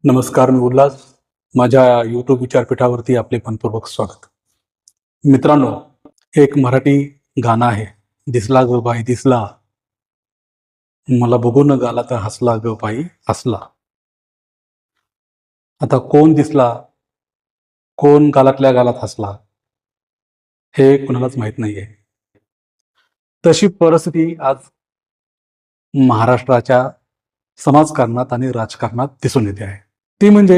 नमस्कार, मी उल्हास. माझ्या यूट्यूब विचारपीठावरती आपले मनपूर्वक स्वागत. मित्रांनो, एक मराठी गाणं आहे. दिसला ग बाई दिसला, मला बघून गाला तर हसला ग बाई हसला. आता कोण दिसला, कोण गालातल्या गालात हसला, हे कुणालाच माहित नाहीये. तशी परिस्थिती आज महाराष्ट्राच्या समाजकारणात आणि राजकारणात दिसून येते आहे. ती म्हणजे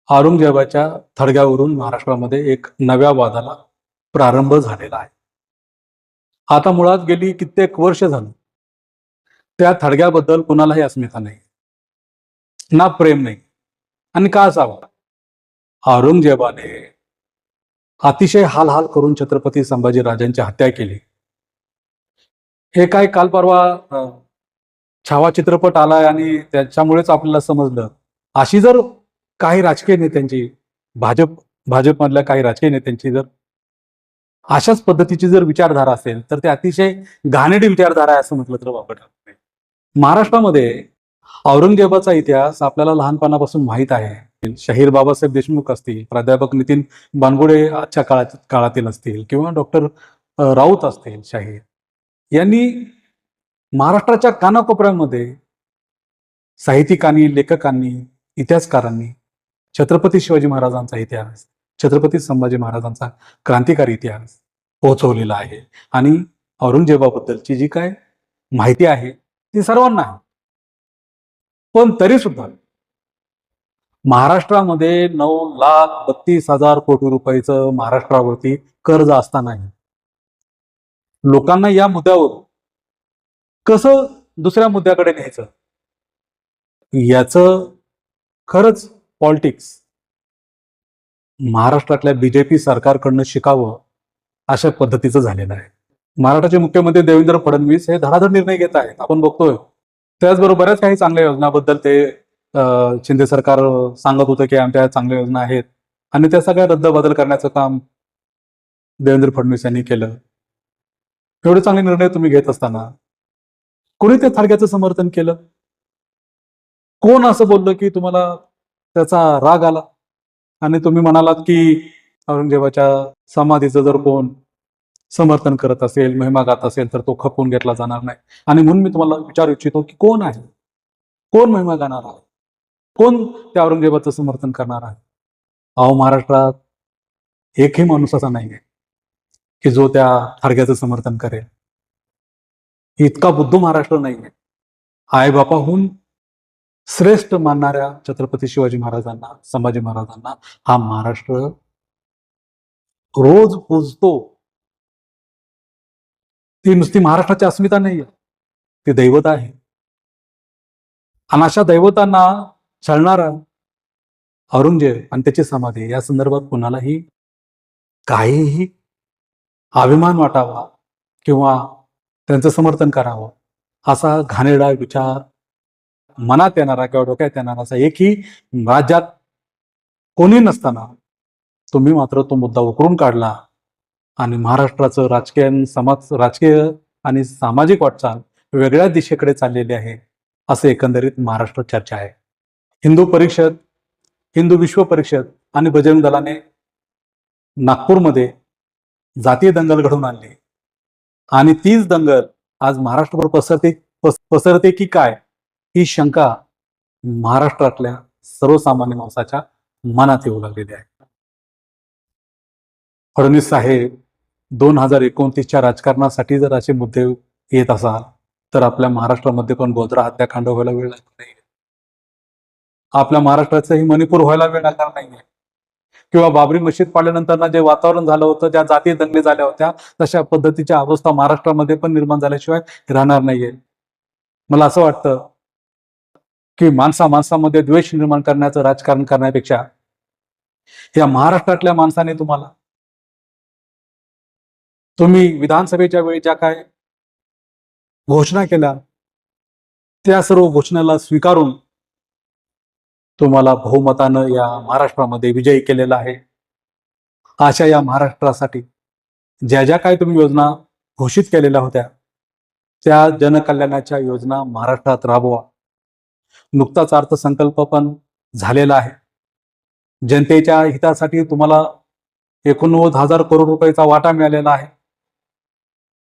औरंगजेबाच्या थडग्यावरून महाराष्ट्रामध्ये एक नव्या वादाला प्रारंभ झालेला आहे. आता मुळात गेली कित्येक वर्ष झाली त्या थडग्याबद्दल कुणालाही अस्मिता नाही, ना प्रेम नाही. आणि का असावं? औरंगजेबाने अतिशय हाल करून छत्रपती संभाजीराजांची हत्या केली. हे काय काल परवा छावा चित्रपट आलाय आणि त्याच्यामुळेच आपल्याला समजलं. अशी जर काही राजकीय नेत्यांची, भाजपमधल्या काही राजकीय नेत्यांची जर अशाच पद्धतीची जर विचारधारा असेल तर ते अतिशय घाणेरडी विचारधारा आहे असं म्हटलं तर वावगं ठरत नाही. महाराष्ट्रामध्ये औरंगजेबाचा इतिहास आपल्याला लहानपणापासून माहीत आहे. शाहीर बाबासाहेब देशमुख असतील, प्राध्यापक नितीन बानगुडे आजच्या काळातील असतील किंवा डॉक्टर राऊत असतील शाहीर, यांनी महाराष्ट्राच्या कानाकोपऱ्यामध्ये साहित्यिकांनी, लेखकांनी, इतिहासकारांनी छत्रपती शिवाजी महाराजांचा इतिहास, छत्रपती संभाजी महाराजांचा क्रांतिकारी इतिहास पोहोचवलेला आहे. आणि औरंगजेबाबद्दलची जी काय माहिती आहे ती सर्वांना आहे. पण तरी सुद्धा महाराष्ट्रामध्ये 9,32,000 कोटी रुपयाचं महाराष्ट्रावरती कर्ज असतानाही लोकांना या मुद्द्यावर कसं दुसऱ्या मुद्द्याकडे न्यायचं, याचं खरंच पॉलिटिक्स महाराष्ट्रातल्या बीजेपी सरकारकडनं शिकावं अशा पद्धतीचं झालेलं आहे. महाराष्ट्राचे मुख्यमंत्री देवेंद्र फडणवीस हे धडाधड निर्णय घेत आहेत, आपण बघतोय. त्याचबरोबर बऱ्याच काही चांगल्या योजनाबद्दल ते शिंदे सरकार सांगत होतं की आमच्या चांगल्या योजना आहेत आणि त्या सगळ्या रद्दबदल करण्याचं काम देवेंद्र फडणवीस यांनी केलं. एवढे चांगले निर्णय तुम्ही घेत असताना कोणी त्या थडग्याचं समर्थन केलं? कोण असं बोललं की तुम्हाला त्याचा राग आला आणि तुम्ही म्हणालात की औरंगजेबाच्या समाधीचं जर कोण समर्थन करत असेल, महिमा गात असेल तर तो खपवून घेतला जाणार नाही. आणि म्हणून मी तुम्हाला विचारू इच्छितो की कोण आहे, कोण महिमा गाणार आहे, कोण त्या औरंगजेबाचं समर्थन करणार आहे? अहो, महाराष्ट्रात एकही माणूस असा नाहीये की जो त्या थडग्याचं समर्थन करेल. इतका बुद्धू महाराष्ट्र नाहीये. आई बापाहून श्रेष्ठ मानणाऱ्या छत्रपती शिवाजी महाराजांना, संभाजी महाराजांना हा महाराष्ट्र रोज पूजतो. ती नुसती महाराष्ट्राची अस्मिता नाहीये, ती दैवत आहे. आणि अशा दैवतांना छळणारा औरंगजेब आणि त्याची समाधी या संदर्भात कुणालाही काहीही अभिमान वाटावा किंवा त्यांचं समर्थन करावं असा घाणेरडा विचार मनात येणारा किंवा डोक्यात येणारा असा एकही राज्यात कोणी नसताना तुम्ही मात्र तो मुद्दा उकरून काढला आणि महाराष्ट्राचं राजकीय आणि सामाजिक वाटचाल वेगळ्या दिशेकडे चाललेली आहे असं एकंदरीत महाराष्ट्र चर्चा आहे. हिंदू परिषद, हिंदू विश्व परिषद आणि बजरंग दलाने नागपूरमध्ये जातीय दंगल घडवून आणली आणि तीच दंगल आज महाराष्ट्रभर पसरते की काय, ही शंका महाराष्ट्रातल्या सर्वसामान्य माणसाच्या मनात येऊ लागलेली आहे. फडणवीस साहेब 2029च्या राजकारणासाठी जर असे मुद्दे येत असाल तर आपल्या महाराष्ट्रामध्ये पण गोधरा हत्याकांड व्हायला वेळ लागणार नाही, आपल्या महाराष्ट्राचंही मणिपूर व्हायला वेळ लागणार नाहीये, किंवा बाबरी मशीद पाडल्यानंतर जे वातावरण झालं होतं, ज्या जातीय दंगली झाल्या होत्या, तशा पद्धतीच्या अवस्था महाराष्ट्रामध्ये पण निर्माण झाल्याशिवाय राहणार नाहीये. मला असं वाटतं की माणसामध्ये द्वेष निर्माण करण्याचं राजकारण करण्यापेक्षा या महाराष्ट्रातल्या माणसाने तुम्ही विधानसभेच्या वेळी ज्या काय घोषणा केल्या त्या सर्व घोषणेला स्वीकारून तुम्हाला बहुमतानं या महाराष्ट्रामध्ये विजयी केलेला आहे. अशा या महाराष्ट्रासाठी ज्या ज्या काही तुम्ही योजना घोषित केलेल्या होत्या त्या जनकल्याणाच्या योजना महाराष्ट्रात राबवा. नुकताच अर्थसंकल्प पण झालेला आहे. जनतेच्या हितासाठी तुम्हाला 89,000 करोड रुपयाचा वाटा मिळालेला आहे.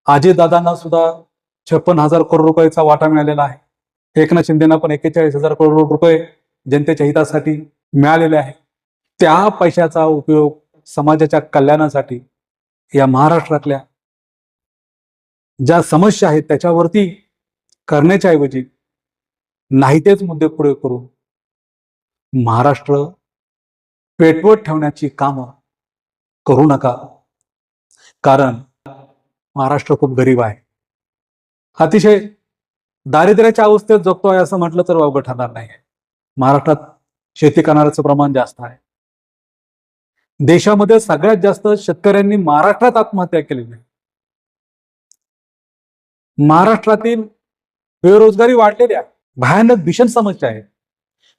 अजितदादांना सुद्धा 56,000 करोड रुपयाचा वाटा मिळालेला आहे. एकनाथ शिंदेना पण 41,000 करोड रुपये जनतेच्या हितासाठी मिळालेले आहे. त्या पैशाचा उपयोग समाजाच्या कल्याणासाठी या महाराष्ट्रातल्या ज्या समस्या आहेत त्याच्यावरती करण्याच्या ऐवजी नाही तेच मुद्दे पुढे करून महाराष्ट्र पेटवत ठेवण्याची कामं करू नका. कारण महाराष्ट्र खूप गरीब आहे, अतिशय दारिद्र्याच्या अवस्थेत जगतोय असं म्हटलं तर वावगं ठरणार नाही. महाराष्ट्रात शेती करणाऱ्याचं प्रमाण जास्त आहे. देशामध्ये सगळ्यात जास्त शेतकऱ्यांनी महाराष्ट्रात आत्महत्या केलेली आहे. महाराष्ट्रातील बेरोजगारी वाढलेली आहे, भयानक भीषण समस्या आहे.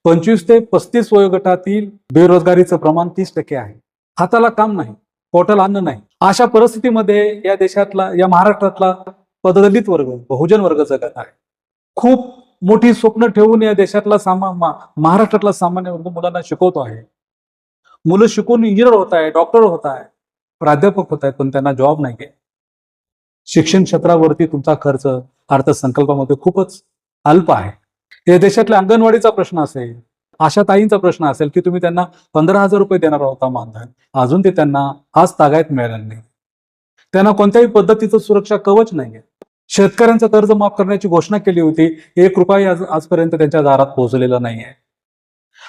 25 ते 35 वयोगटातील बेरोजगारीचं प्रमाण 30% आहे. हाताला काम नाही, पोटाला अन्न नाही. अशा परिस्थितीमध्ये या देशातला, या महाराष्ट्रातला पददलित वर्ग, बहुजन वर्ग जगत आहे. खूप मोठी स्वप्न ठेवून या देशातला महाराष्ट्रातला सामान्य वर्ग मुलांना शिकवतो आहे. मुलं शिकून इंजिनियर होत आहे, डॉक्टर होत आहे, प्राध्यापक होत आहेत, पण त्यांना जॉब नाही. शिक्षण क्षेत्रावरती तुमचा खर्च अर्थसंकल्पामध्ये खूपच अल्प आहे. या देशातल्या अंगणवाडीचा प्रश्न असेल, आशा ताईंचा प्रश्न असेल की तुम्ही त्यांना 15,000 रुपये देणार होता मानधन, अजून ते त्यांना आज तागायत मिळालेलं नाही. त्यांना कोणत्याही पद्धतीचं सुरक्षा कवच नाहीये. शेतकऱ्यांचं कर्ज माफ करण्याची घोषणा केली होती, 1 रुपया आजपर्यंत त्यांच्या दारात पोहोचलेला नाहीये.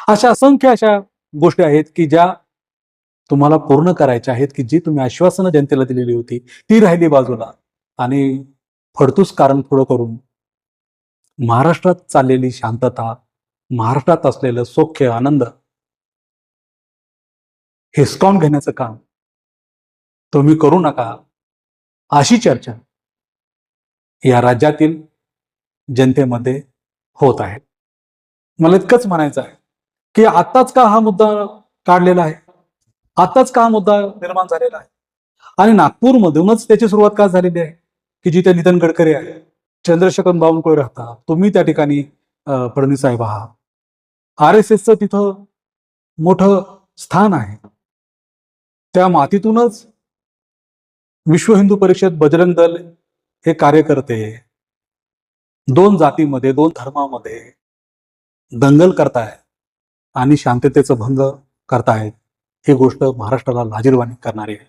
अशा असंख्य अशा गोष्टी आहेत की ज्या तुम्हाला पूर्ण करायच्या आहेत, की जी तुम्ही आश्वासनं जनतेला दिलेली होती ती राहिली बाजूला. आणि फडतूस कारण पुढं करून महाराष्ट्रात चाललेली शांतता, महाराष्ट्रात असलेलं सौख्य, आनंद हिसकावून घेण्याचं काम तुम्ही करू नका, अशी चर्चा या राज्यातील जनतेमध्ये होत आहे. मला इतकंच म्हणायचं आहे की आत्ताच का हा मुद्दा काढलेला आहे, आत्ताच का हा मुद्दा निर्माण झालेला आहे, आणि नागपूरमधूनच त्याची सुरुवात का झालेली आहे की जिथे नितीन गडकरी आहे, चंद्रशेखर बावनकुळे राहतात, तुम्ही त्या ठिकाणी फडणवीस साहेब आहात. RSSचं तिथं मोठं स्थान आहे. त्या मातीतूनच विश्व हिंदू परिषद, बजरंग दल हे कार्यकर्ते 2 जातीमध्ये, 2 धर्मामध्ये दंगल करतायत आणि शांततेचं भंग करतायत. ही गोष्ट महाराष्ट्राला लाजिरवाणी करणारी आहे,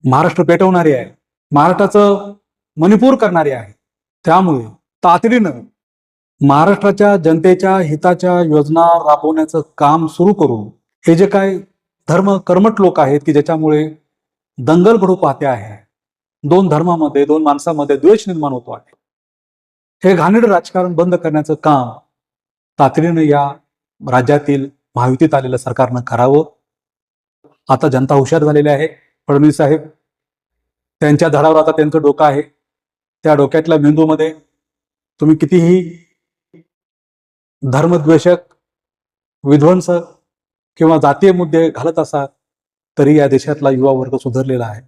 महाराष्ट्र पेटवणारी आहे, महाराष्ट्राचं मणिपूर करणारी आहे. त्यामुळे तातडीनं महाराष्ट्राच्या जनतेच्या हिताच्या योजना राबवण्याचं काम सुरू करून हे जे काय धर्म कर्मठ लोक आहेत की ज्याच्यामुळे दंगल घडू पाहते आहे, 2 धर्मामध्ये, 2 माणसामध्ये द्वेष निर्माण होतो आहे, हे घाणेरडं राजकारण बंद करण्याचं काम तातडीनं या राज्यातील महायुतीत आलेल्या सरकारनं करावं. आता जनता हुशार झालेली आहे. फडणवीस साहेब, त्यांच्या धडावर आता त्यांचं डोकं आहे. त्या डोक्यातल्या मेंदूमध्ये तुम्ही कितीही धर्मद्वेषक, विध्वंसक किंवा जातीय मुद्दे घालत असाल तरी या देशातला युवा वर्ग सुधारलेला आहे.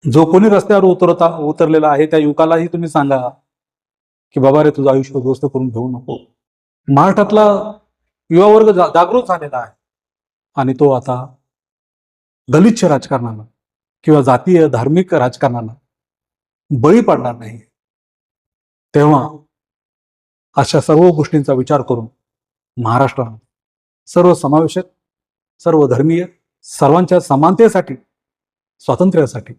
जो कोणी रस्त्यावर उतरलेला आहे त्या युवकालाही तुम्ही सांगा की बाबा रे, तुझं आयुष्य उद्ध्वस्त करून घेऊ नको. महाराष्ट्रातला युवा वर्ग जागृत झालेला आहे आणि तो आता गलिच्छ राजकारणाला किंवा जातीय धार्मिक राजकारणाला बळी पडणार नाही. तेव्हा अशा सर्व गोष्टींचा विचार करून महाराष्ट्रानं सर्व समावेशक, सर्व धर्मीय, सर्वांच्या समानतेसाठी, स्वातंत्र्यासाठी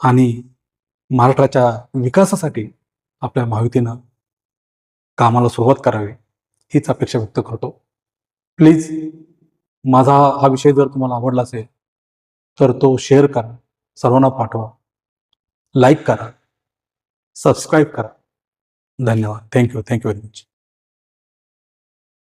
आणि महाराष्ट्राच्या विकासासाठी आपल्या महायुतीनं कामाला सुरुवात करावी हीच अपेक्षा व्यक्त करतो. प्लीज माझा हा विषय जर तुम्हाला आवडला असेल तर तो शेअर करा, सर्वांना पाठवा, लाईक करा, सबस्क्राईब करा. धन्यवाद. Thank you very much.